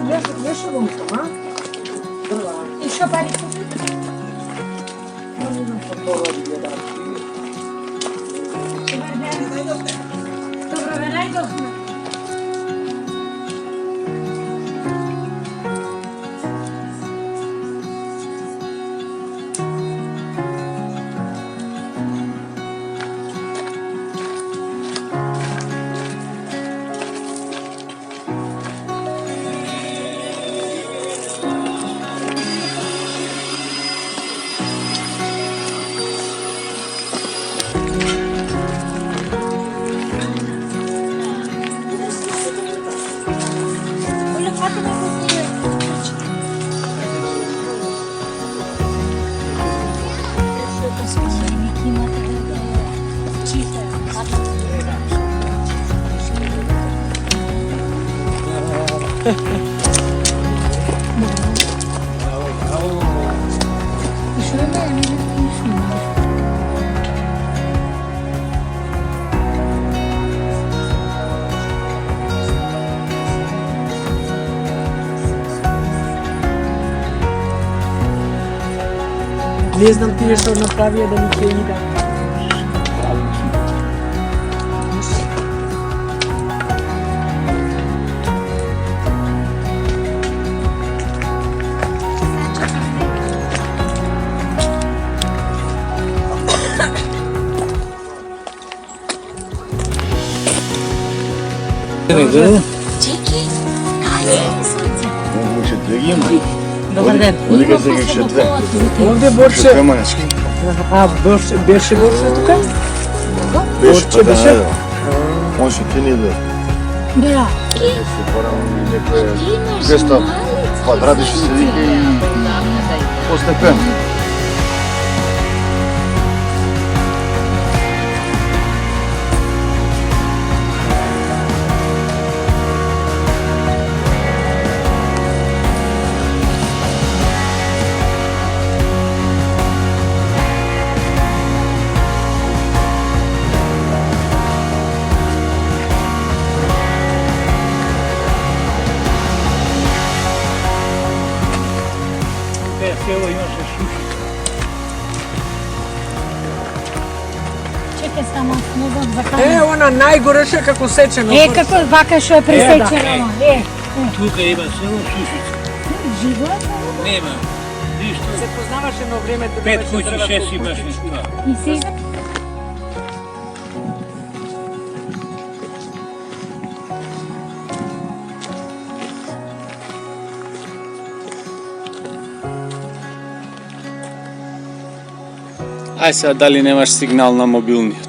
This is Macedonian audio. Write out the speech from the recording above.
Još vam sam, a? I što parice? Dobro venaj dohne. Не знам тие што направија да ни ќе ида. Добар ден. Овде борше. А, беше борше тука? Борше беше? Може ти не да. Да. Се порано некој 200 квадрати што се вика и постепено. Чекай само, можам за камера. Она најгореше како сечено. Како вака што е пресечено. Тука има само сушица. Живо? Нема. Ништо. Се познаваше на времето. 5 куќи, 6 имаш това. И си? Ај сега дали немаш сигнал на мобилниот?